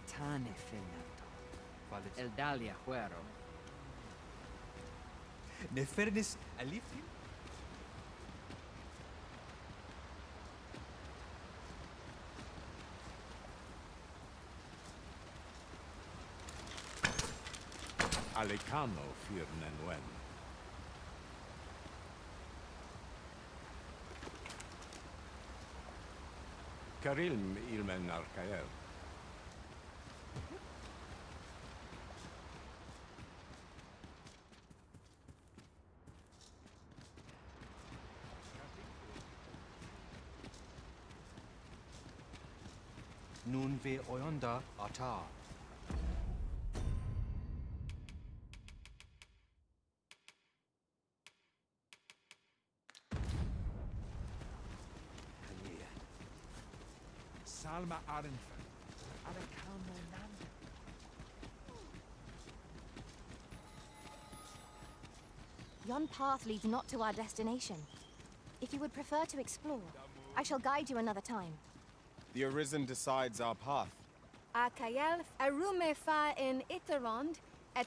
Tane Finnato. Eldalia Huero. Nefernis Alifim? Alecano Firnenwen. Karilm Ilmen Arkael. Nun ve oyonda ata. Salma Arenfen. Alecano Nanda. Yon path leads not to our destination. If you would prefer to explore, I shall guide you another time. The Arisen decides our path. Akael arume fa in Iterond et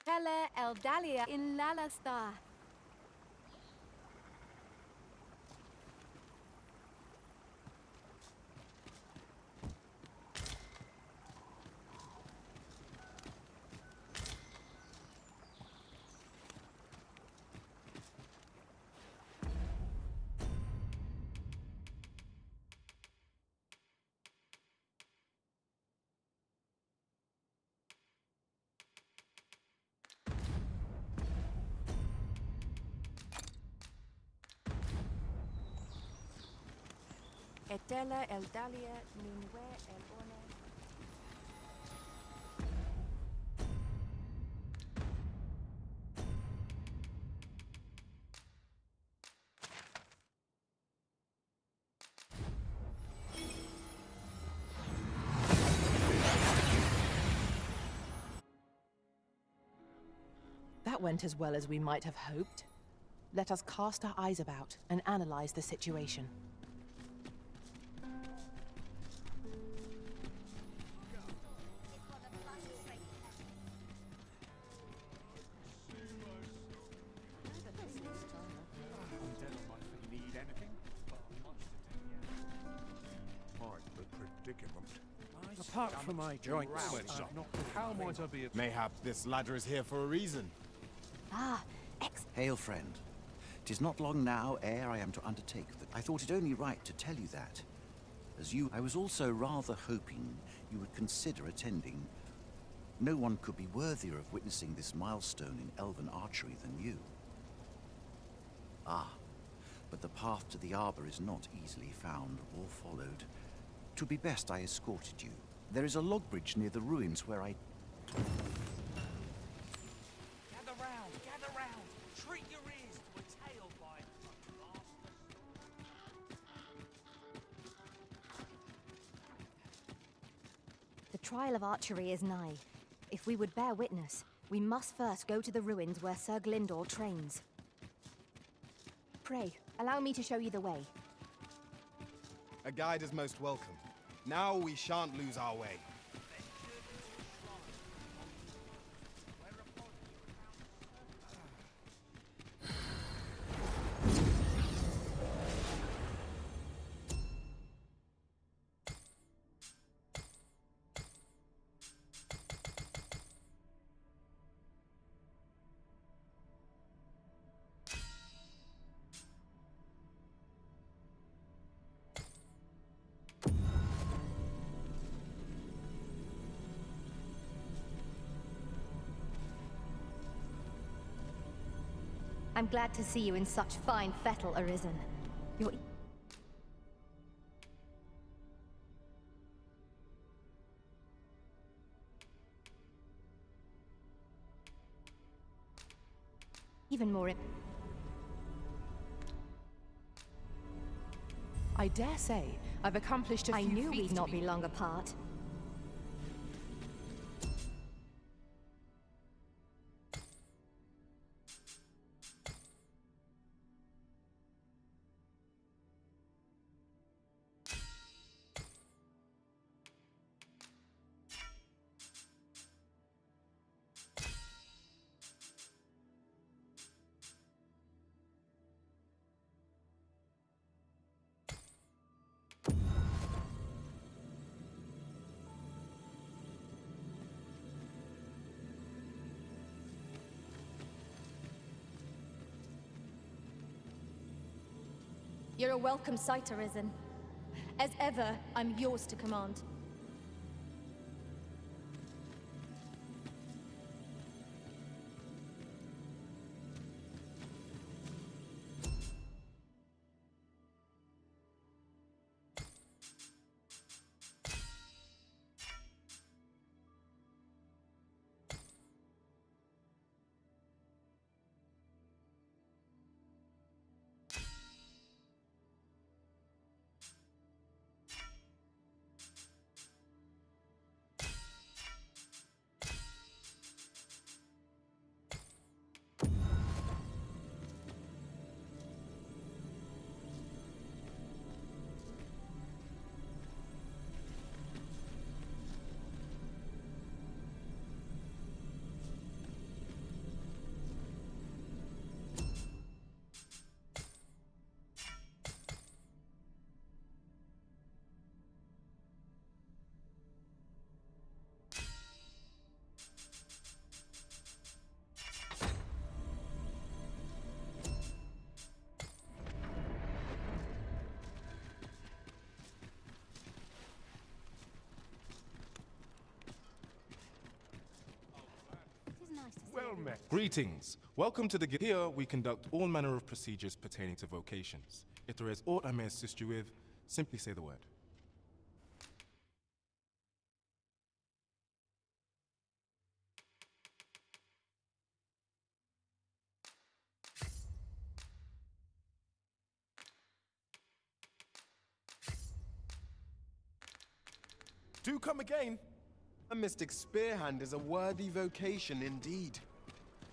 Tele Eldalia in Lalasta. Etela Eldalia Ninwe Elone. That went as well as we might have hoped. Let us cast our eyes about and analyze the situation. Apart from my joints, how might I be of... Mayhap this ladder is here for a reason. Ah, Hail, friend. 'Tis not long now ere I am to undertake that. I thought it only right to tell you that. As you, I was also rather hoping you would consider attending. No one could be worthier of witnessing this milestone in elven archery than you. Ah, but the path to the arbor is not easily found or followed. 'Twould be best I escorted you. There is a log bridge near the ruins where I... Gather round, treat your ears to a tale by the trial of archery is nigh. If we would bear witness, we must first go to the ruins where Sir Glindor trains. Pray, allow me to show you the way. A guide is most welcome. Now we shan't lose our way. I'm glad to see you in such fine fettle, Arisen. You're... even more... I dare say I've accomplished a few I knew feats we'd to not be long apart. You're a welcome sight, Arisen. As ever, I'm yours to command. Well met. Greetings. Welcome to the guild. Here we conduct all manner of procedures pertaining to vocations. If there is aught I may assist you with, simply say the word. Do come again. A mystic spearhand is a worthy vocation indeed.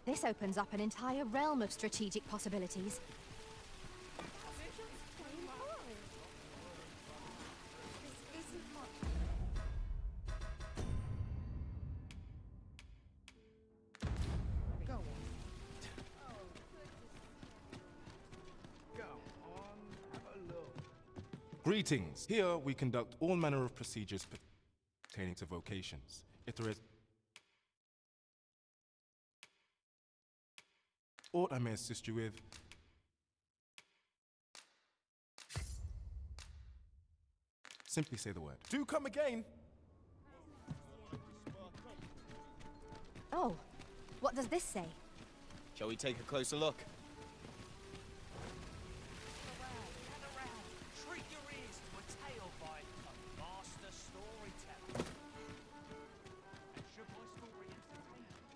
This opens up an entire realm of strategic possibilities. Greetings. Here we conduct all manner of procedures pertaining to vocations. If there is aught I may assist you with, simply say the word. Do come again. Oh, what does this say? Shall we take a closer look? Gather round. Treat your ears to a tale by a master storyteller. And should my story entertain you?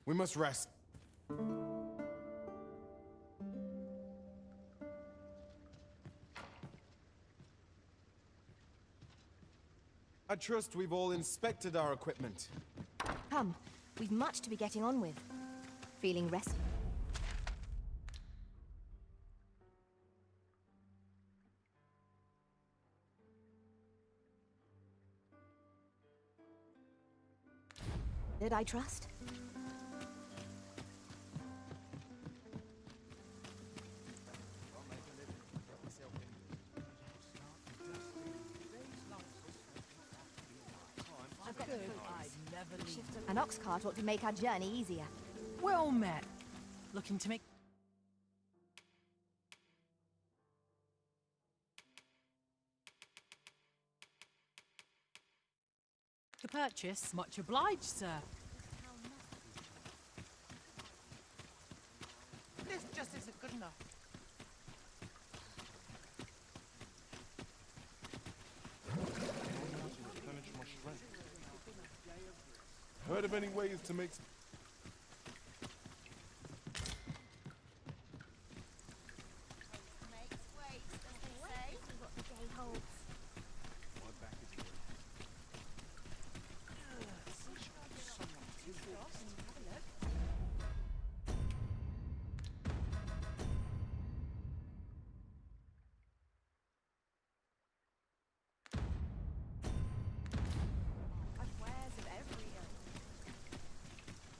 We must rest. I trust we've all inspected our equipment. Come, we've much to be getting on with. Feeling rested? Did I trust? An ox cart ought to make our journey easier. Well met. Looking to make... The purchase. Much obliged, sir. This just isn't good enough. Replenish my strength. Heard of any ways to make...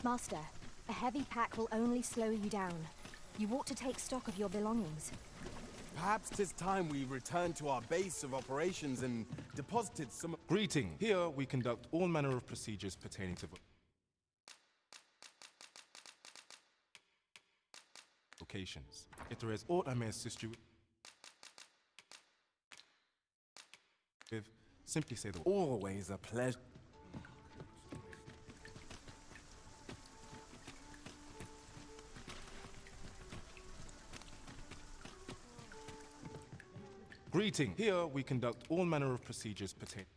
Master, a heavy pack will only slow you down. You ought to take stock of your belongings. Perhaps 'tis time we return to our base of operations and deposited some... Greeting. Here we conduct all manner of procedures pertaining to vocations. If there is aught I may assist you with, simply say the word. Always a pleasure. Greeting. Here we conduct all manner of procedures pertaining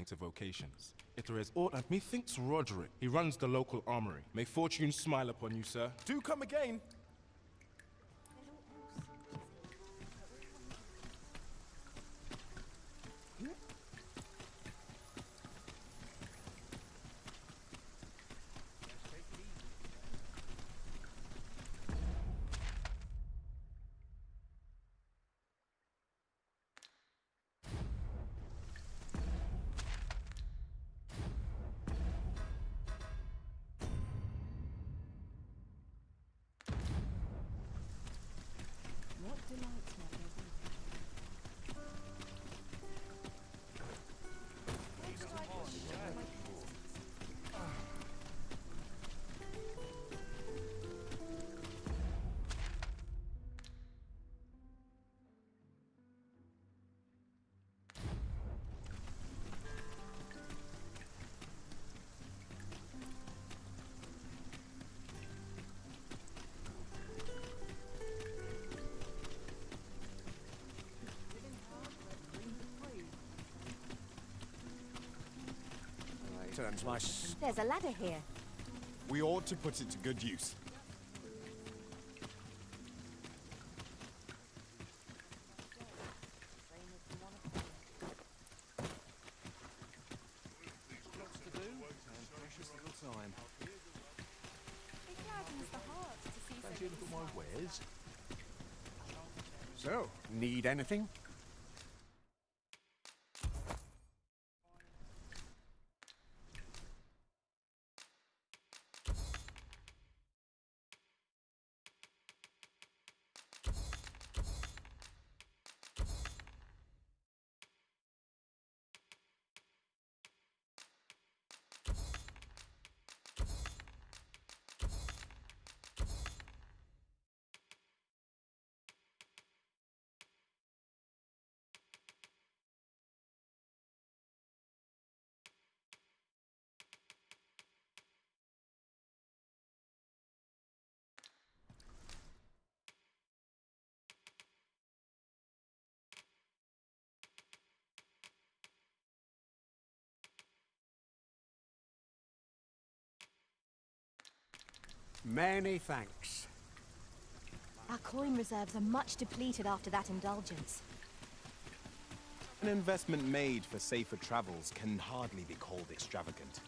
to vocations. If there is aught, methinks Roderick. He runs the local armory. May fortune smile upon you, sir. Do come again. Turns my There's a ladder here. We ought to put it to good use. Lots to do, and precious little time. It gladdens the heart to see fancy a so look at my wares. So, need anything? Many thanks. Our coin reserves are much depleted after that indulgence. An investment made for safer travels can hardly be called extravagant.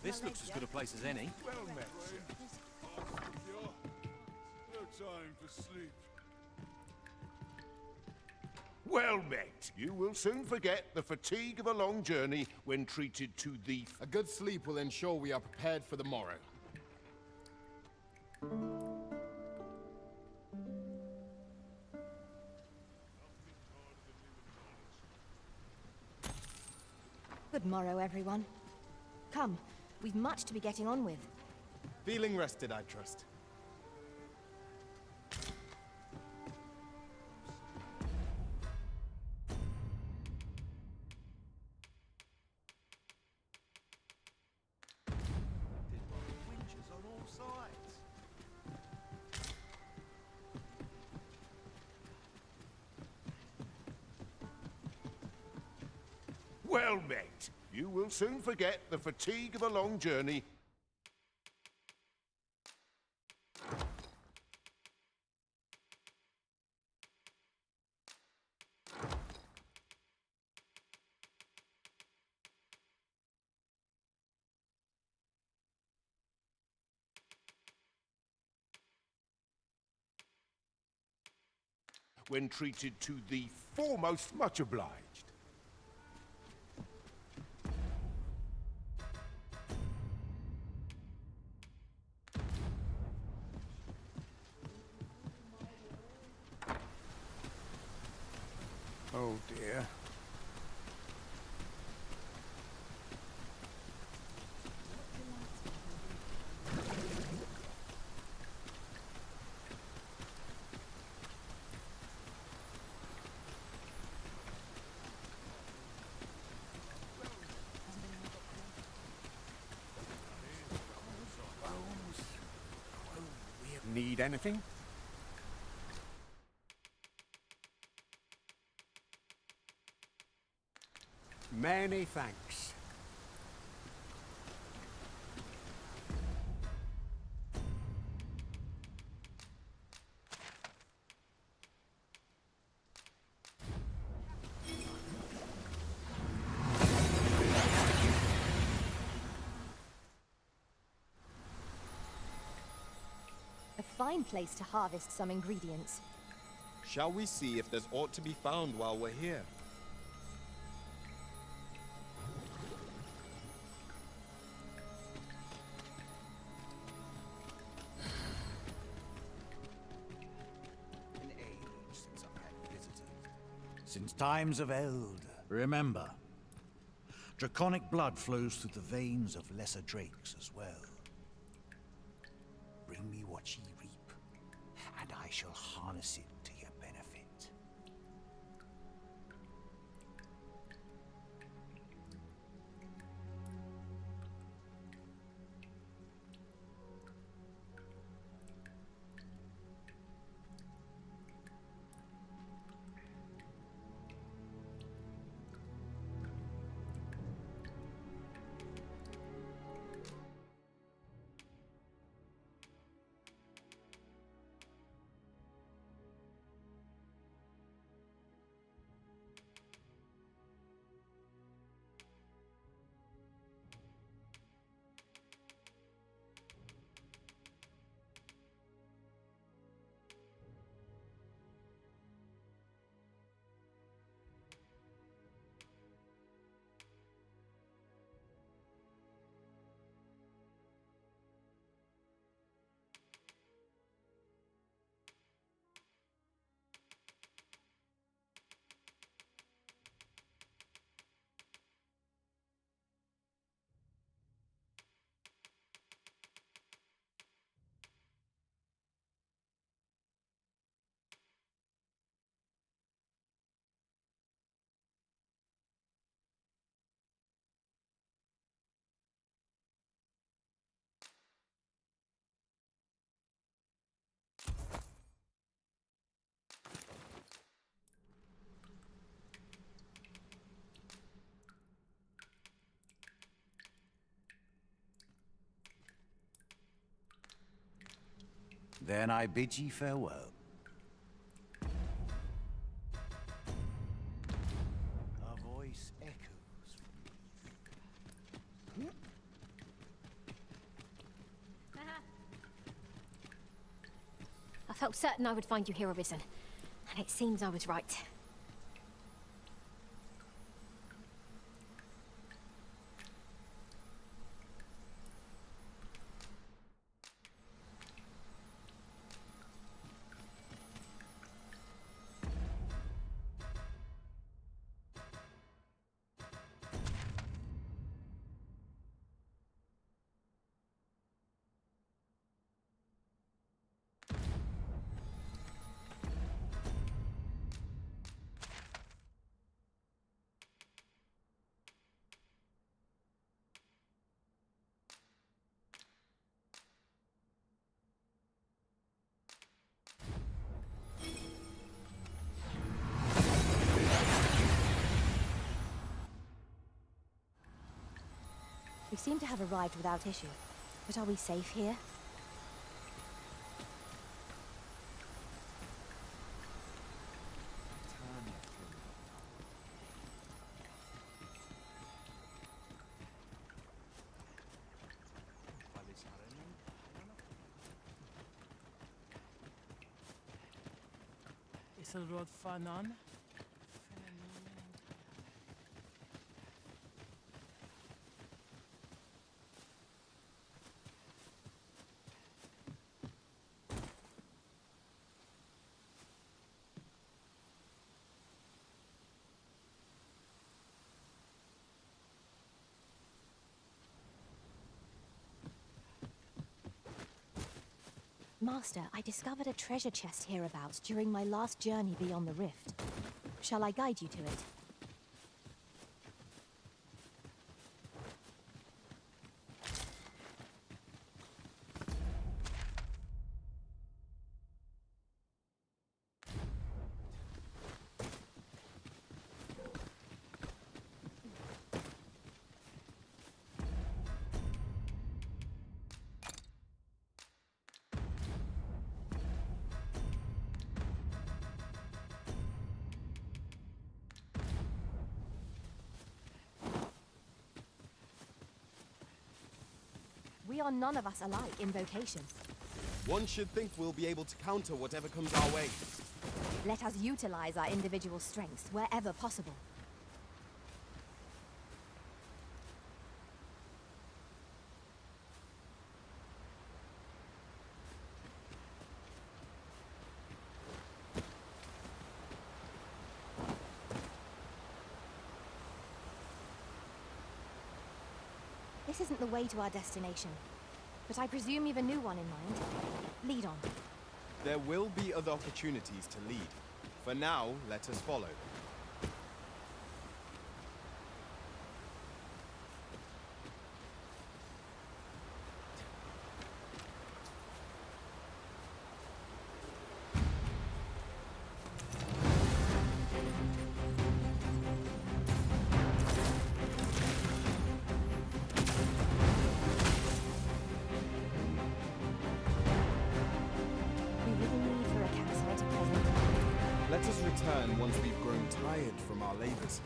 This looks as good a place as any. Well met, sir. No time for sleep. Well met. You will soon forget the fatigue of a long journey when treated to the... A good sleep will ensure we are prepared for the morrow. Good morrow, everyone. Come, we've much to be getting on with. Feeling rested, I trust. winches on all sides. Well met. You will soon forget the fatigue of a long journey when treated to the foremost. Much obliged. Oh dear. Need anything? Many thanks. A fine place to harvest some ingredients. Shall we see if there's aught to be found while we're here? An age since I've had visitors. Since times of eld. Remember, draconic blood flows through the veins of lesser drakes as well. Bring me what ye reap, and I shall harness it to your benefit. Then I bid ye farewell. A voice echoes. I felt certain I would find you here, Arisen. And it seems I was right. We seem to have arrived without issue. But are we safe here? Is el rod fanan? Master, I discovered a treasure chest hereabouts during my last journey beyond the rift. Shall I guide you to it? We are none of us alike in vocation. One should think we'll be able to counter whatever comes our way. Let us utilize our individual strengths wherever possible. This isn't the way to our destination, but I presume you've a new one in mind. Lead on. There will be other opportunities to lead. For now, let us follow. Let us return once we've grown tired from our labors.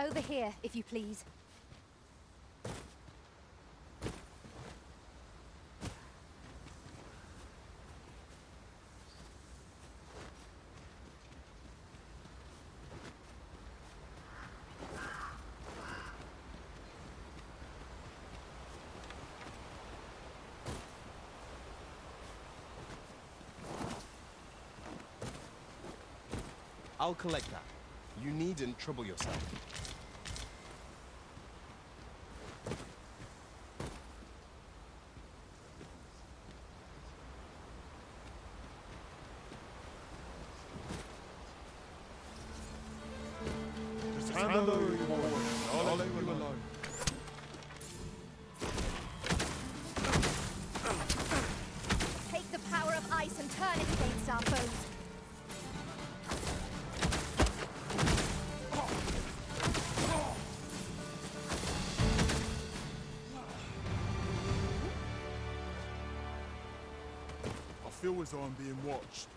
Over here, if you please. I'll collect that. You needn't trouble yourself. Hand over your warning. I'll let you alone. Take the power of ice and turn it against our foes. I feel as though I'm being watched.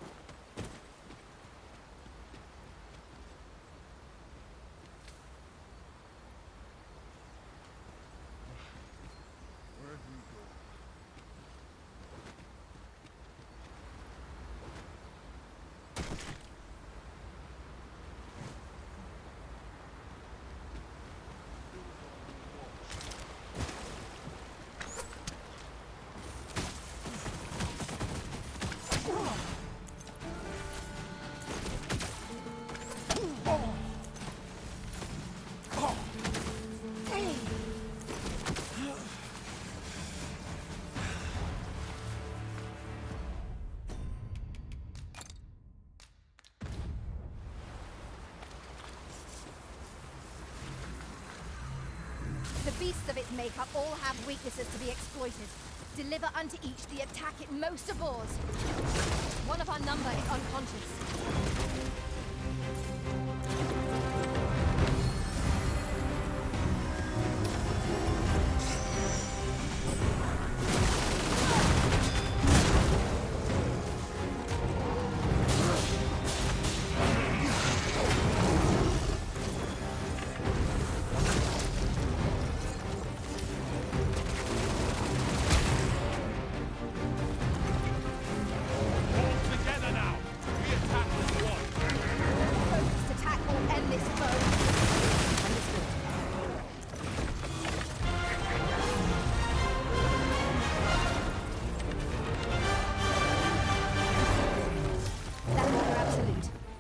The beasts of its makeup all have weaknesses to be exploited. Deliver unto each the attack it most abhors. One of our number is unconscious.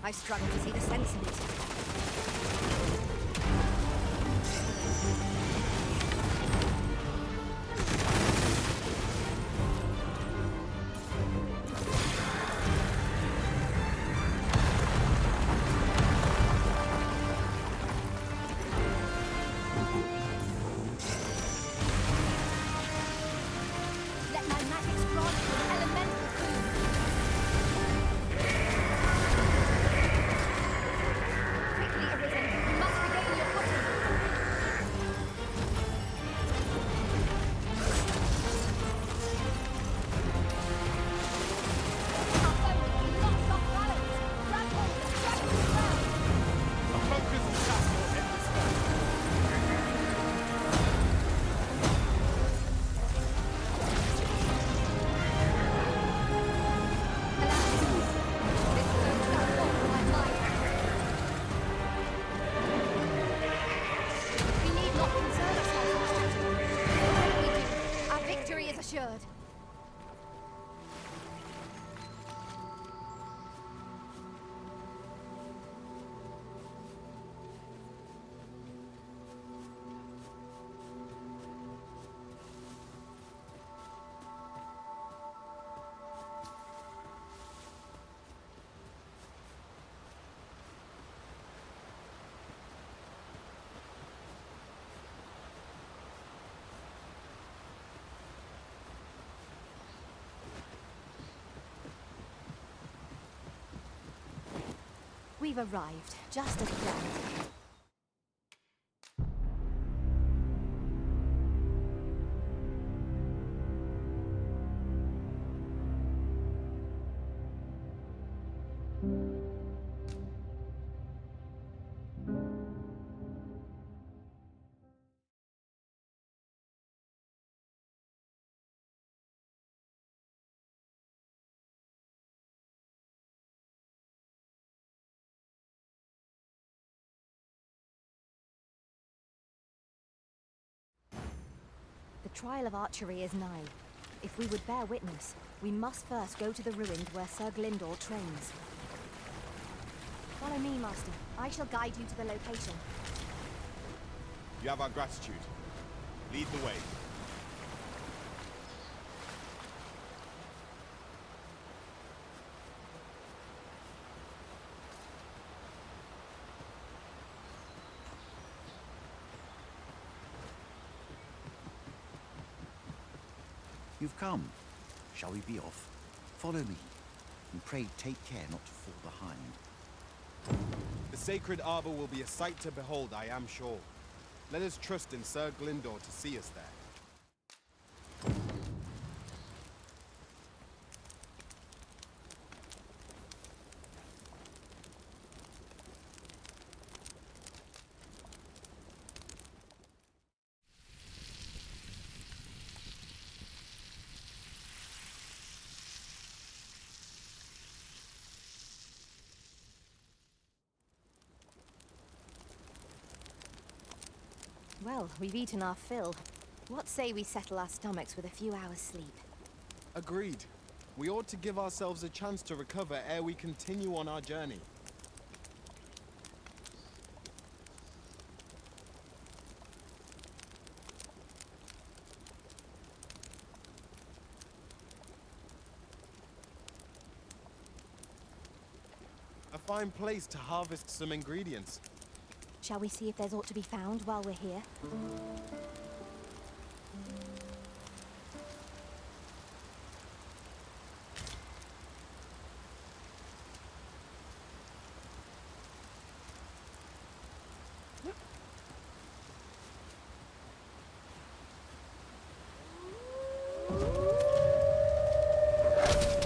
I struggle to see the sense in it. Let my magic grant you an elemental food. Quickly, Arisen, you must regain your footing. Our foe has been lost off balance. Grab hold and drag it to the ground. A focused attack will end this fight. We need not concern ourselves with strategy. Whatever we do, our victory is assured. We've arrived, just as planned. The trial of archery is nigh. If we would bear witness, we must first go to the ruins where Sir Glindor trains. Follow me, Master. I shall guide you to the location. You have our gratitude. Lead the way. You've come. Shall we be off? Follow me, and pray take care not to fall behind. The sacred arbor will be a sight to behold, I am sure. Let us trust in Sir Glindor to see us there. Well, we've eaten our fill. What say we settle our stomachs with a few hours' sleep? Agreed. We ought to give ourselves a chance to recover ere we continue on our journey. A fine place to harvest some ingredients. Shall we see if there's aught to be found while we're here?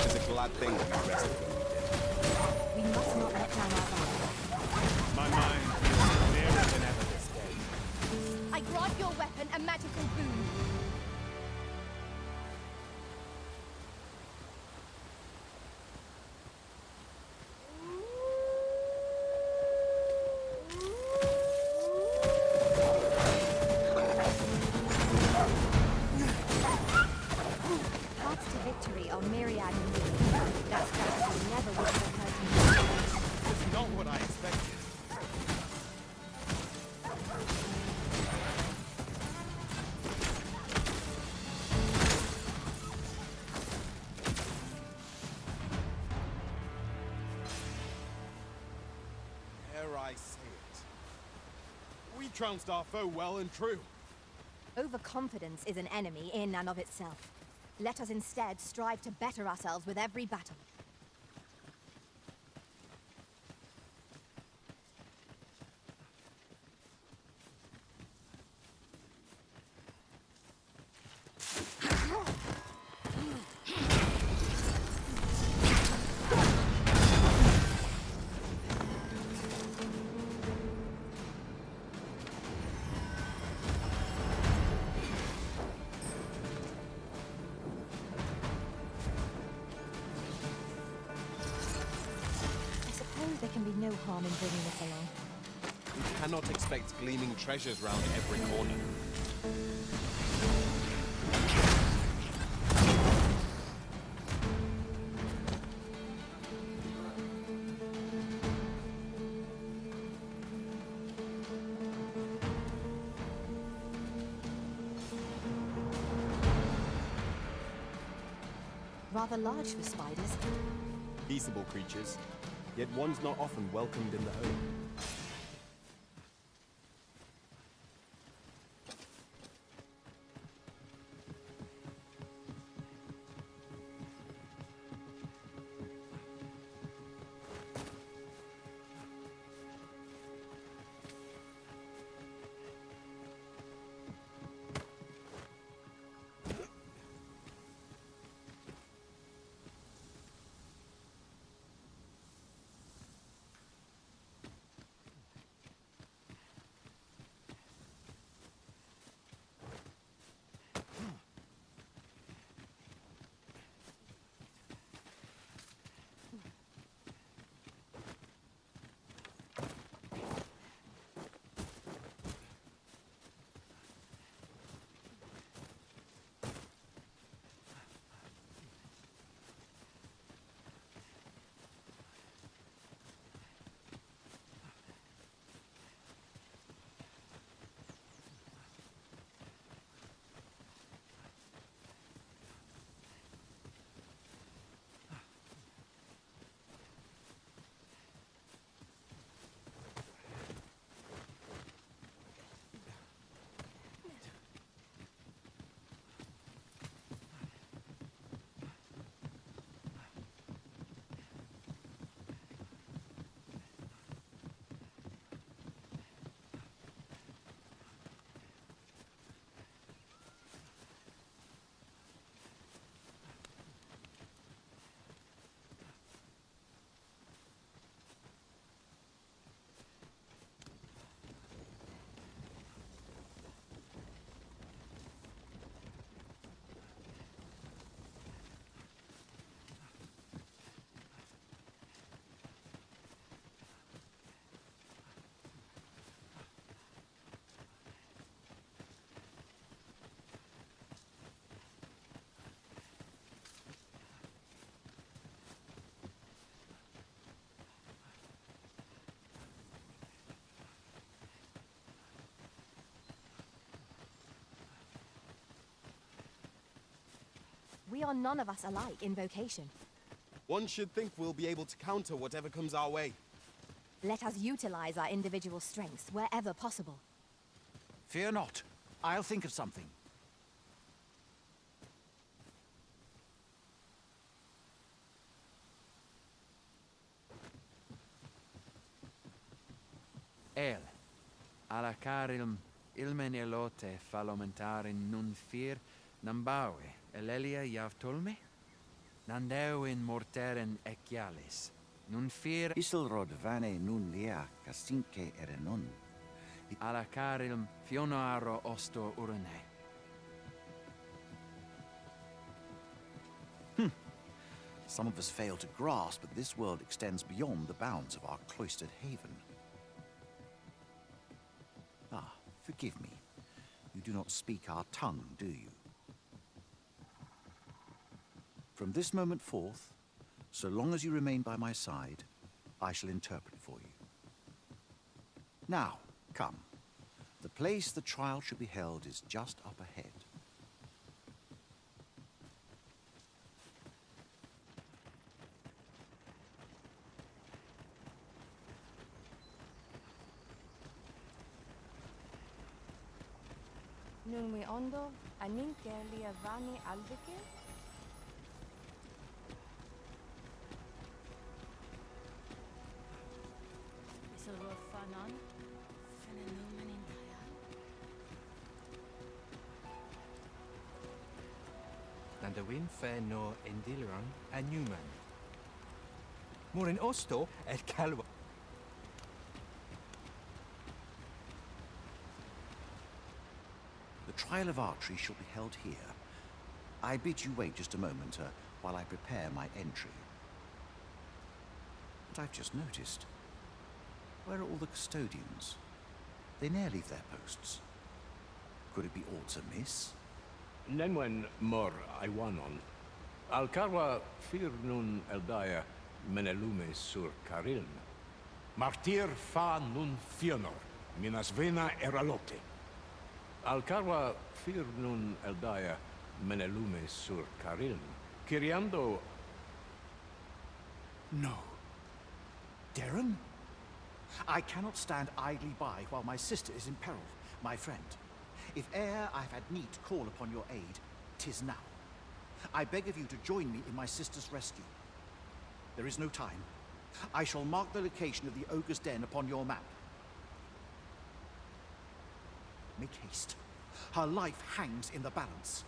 It's a glad thing that we rested when we did. We must not let down our guard. My mind is nearer than ever this day. I grant your weapon a magical boon. Paths to victory are myriad indeed. That strategy never would have occurred to me. It's Not what I expected. Dare I say it? We trounced our foe well and true. Overconfidence is an enemy in and of itself. Let us instead strive to better ourselves with every battle. There can be no harm in bringing us along. We cannot expect gleaming treasures round every corner. Rather large for spiders. Peaceable creatures, yet one's not often welcomed in the home. We are none of us alike in vocation. One should think we'll be able to counter whatever comes our way. Let us utilize our individual strengths wherever possible. Fear not. I'll think of something. Alla carilm ilmen elote falomentarin nun fir nambawe elelia javtolme nandeu in morteren ecialis nun fir Isilrod vane nun lia casinque erenon. alla carilm fionoaro osto urene. Some of us fail to grasp that this world extends beyond the bounds of our cloistered haven. Ah, forgive me. You do not speak our tongue, do you? From this moment forth, so long as you remain by my side, I shall interpret for Now, come. The place the trial should be held is just up ahead. Nun we ondo, anin kerlia vani alvike? Isilro fanon, fenenomen in Nandawin fe no indiliron a Newman. Morin osto et calva. The trial of archery shall be held here. I bid you wait just a moment while I prepare my entry. But I've just noticed. Where are all the custodians? They ne'er leave their posts. Could it be aught amiss? Nenwen mor Iwanon. Alcarwa fir nun eldaya menelume sur carilm. Martir fa nun fionor, minas vena eralote. Alcarwa fir nun eldaya menelume sur carilm. Kiriando. No. Darren? I cannot stand idly by while my sister is in peril, my friend. If e'er I've had need to call upon your aid, 'tis now. I beg of you to join me in my sister's rescue. There is no time. I shall mark the location of the ogre's den upon your map. Make haste. Her life hangs in the balance.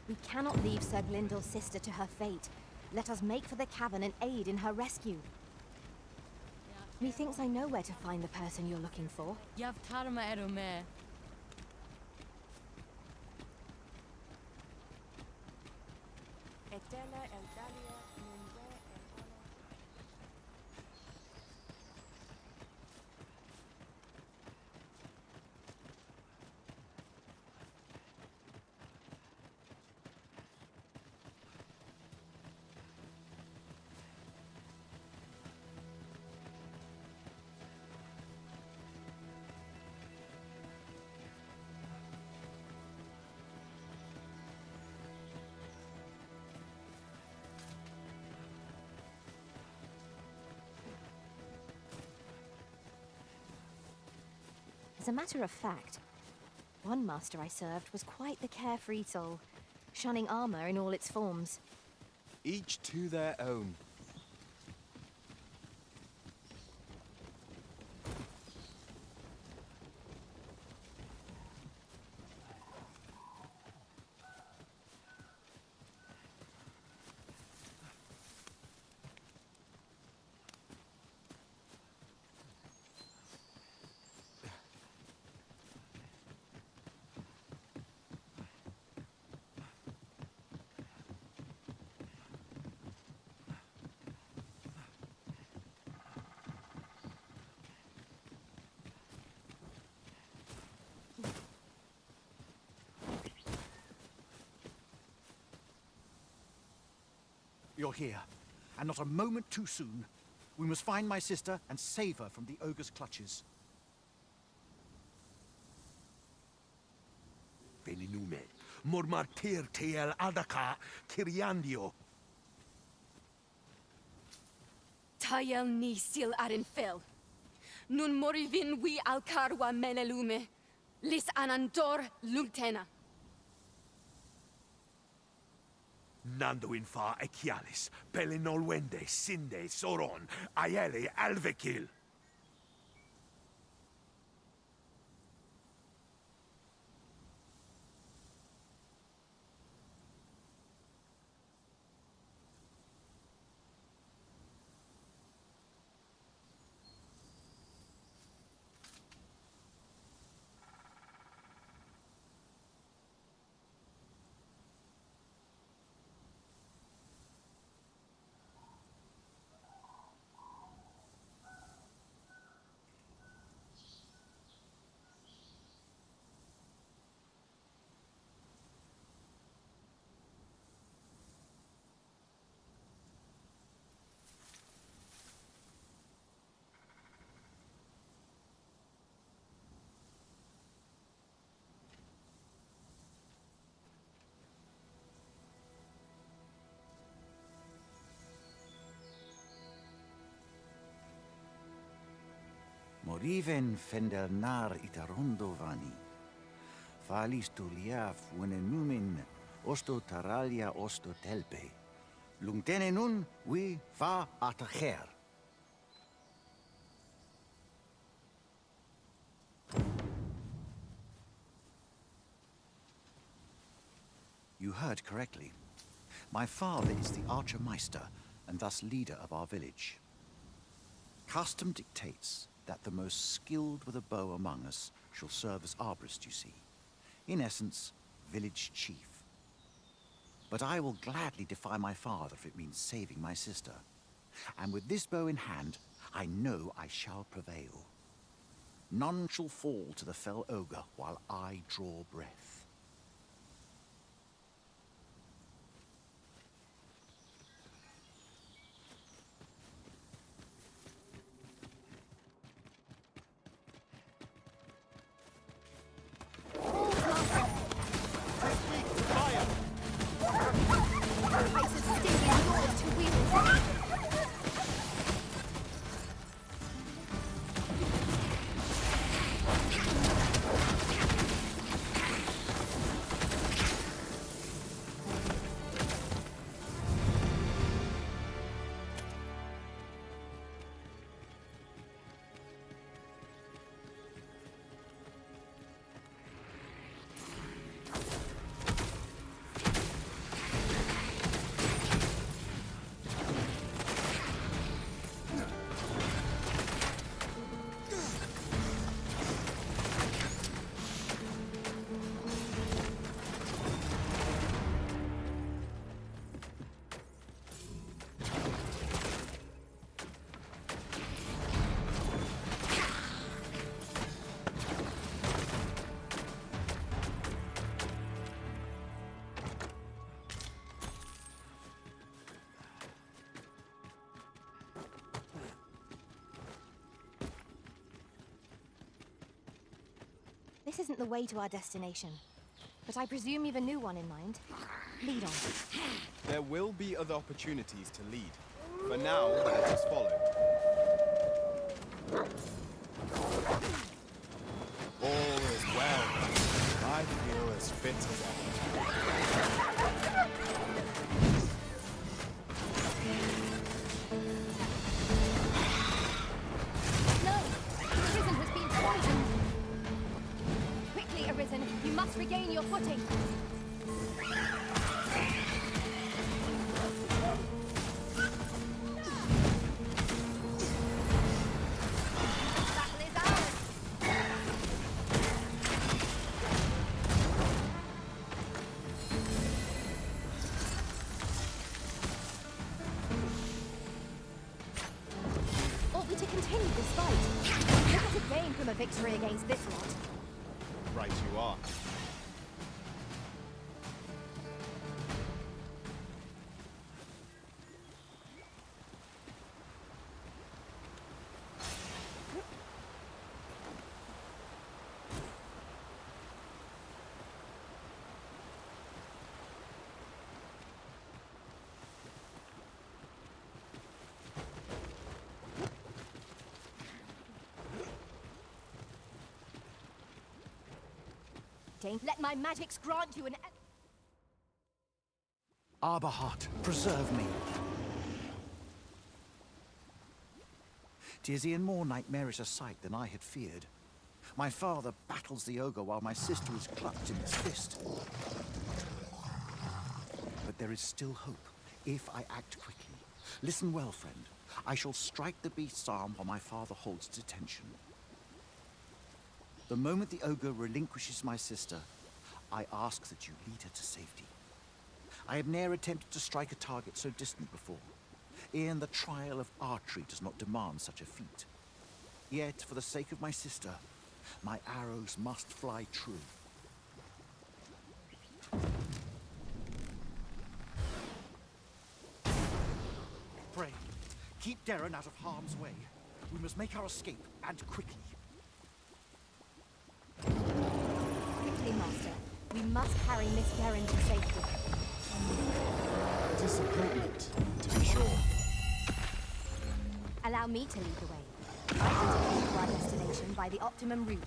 We cannot leave Sir Glyndor's sister to her fate. Let us make for the cavern and aid in her rescue. Methinks I know where to find the person you're looking for. Yav tarma erome. Etela eldalia nunwe elbono. As a matter of fact, one master I served was quite the carefree soul, shunning armor in all its forms. Each to their own. You're here, and not a moment too soon. We must find my sister and save her from the ogre's clutches. Veninume, mor martir tel adaka kiriandio. Tayel ni sil arin fil. Nun morivin we alcarwa menelume. Lis anandor lugtena. Nando in fa echialis, pelinolwende, sinde, soron, aiele, alvekil. Riven fendelnar itarondovani. Falis tuliaf unenumin osto taralia osto telpe. Lungtene nun we fa atacher. You heard correctly. My father is the Archermeister, and thus leader of our village. Custom dictates that the most skilled with a bow among us shall serve as arborist, you see. In essence, village chief. But I will gladly defy my father if it means saving my sister. And with this bow in hand, I know I shall prevail. None shall fall to the fell ogre while I draw breath. This isn't the way to our destination, but I presume you've a new one in mind. Lead on. There will be other opportunities to lead. For now, let us follow. All is well. I feel as fit as ever. You must regain your footing. Battle is ours. Ought we to continue this fight? Look at to gain from a victory against this lot. Right you are. Let my magics grant you an... Arborheart, preserve me. 'Tis e'en more nightmarish a sight than I had feared. My father battles the ogre while my sister is clutched in his fist. But there is still hope, if I act quickly. Listen well, friend. I shall strike the beast's arm while my father holds its attention. The moment the ogre relinquishes my sister, I ask that you lead her to safety. I have ne'er attempted to strike a target so distant before. E'en the trial of archery does not demand such a feat. Yet, for the sake of my sister, my arrows must fly true. Pray, keep Darren out of harm's way. We must make our escape, and quickly. Quickly, Master. We must carry Miss Darren to safety. Disappointment, to be sure. Allow me to lead the way. I can take you to our destination. identify the optimum route.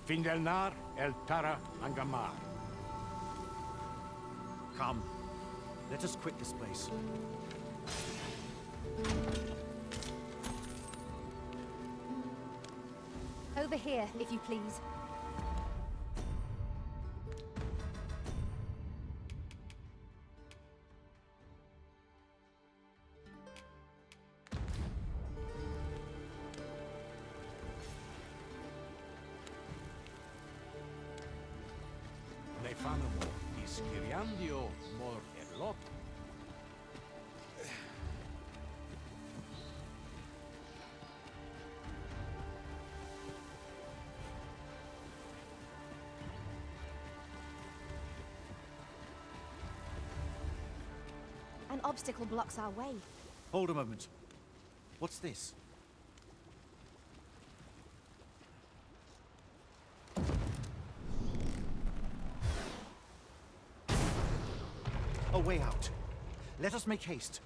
Findelnar el Tara Angamar. Come. Let us quit this place. Over here, if you please. Nefanamo ischiriandio mor elot. An obstacle blocks our way. Hold a moment. What's this? A way out. Let us make haste.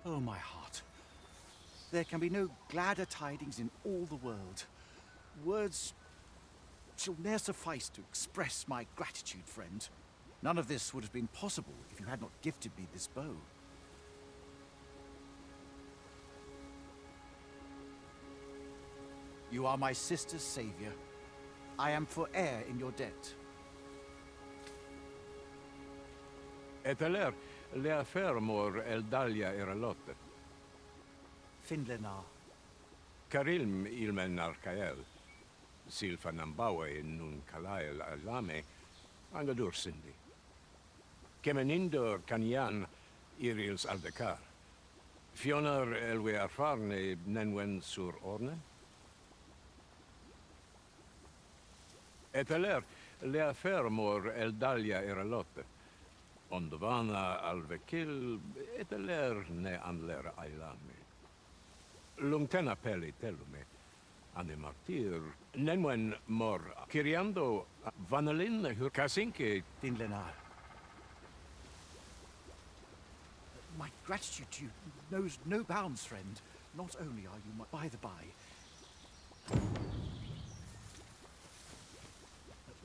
Oh, my heart. There can be no gladder tidings in all the world. Words shall ne'er suffice to express my gratitude, friend. None of this would have been possible if you had not gifted me this bow. You are my sister's savior. I am forever in your debt. Eteler, le affermor el dalia eralotte. Finlenar. Karilm ilmen arcael. Silfa nambawe nun kalael alame. Angadur sindi. Kemenindor kanyan irils aldecar. Fionar elwe arfarne nenwen sur orne. Eteler, le affermor el dalia eralotte. Ondvana alvekil eteler ne anler ailame. Lungtena peli telume. Ane martir nenwen mor kiriando vanalin hurkasinke Finlenar. My gratitude to you knows no bounds, friend. Not only are you my... By the by.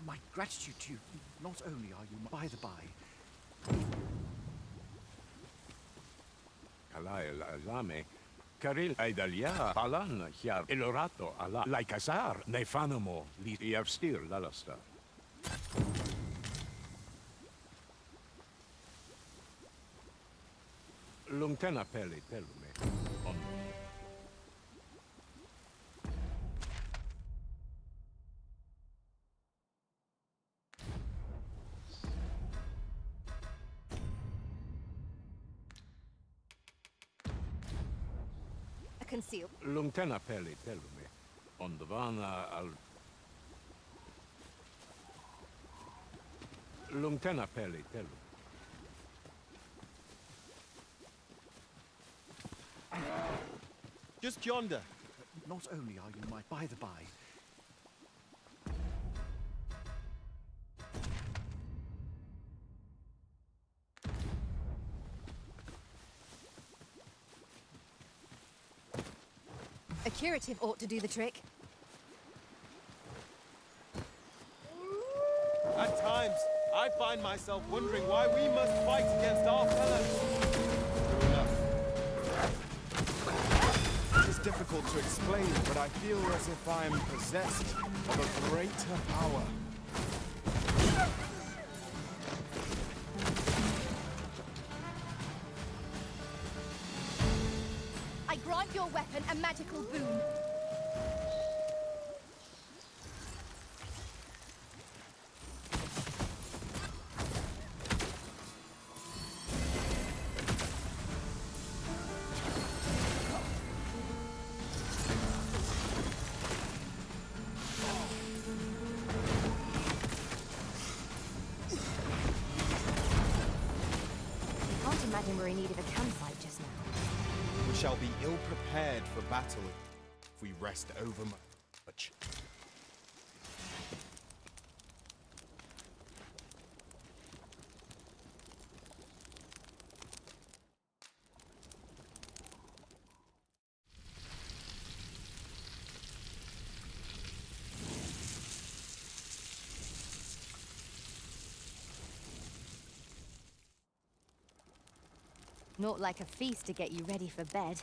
My gratitude to you, not only are you my... By the by. Kalael alame. Karil aidalia alan hiar elorato ala laikasar nefanamo li iavstir lalasta. Lungtena peli telume. On. Conceal. Lungtena peli telume. Ondvana al. Lungtena peli telume. Just yonder. Not only are you my... By the by. A curative ought to do the trick. At times, I find myself wondering why we must fight against our fellows. True enough. It is difficult to explain, but I feel as if I am possessed of a greater power. I grant your weapon a magical boon. imagine we're in need of a campsite just now. We shall be ill prepared for battle if we rest overmuch. Not like a feast to get you ready for bed.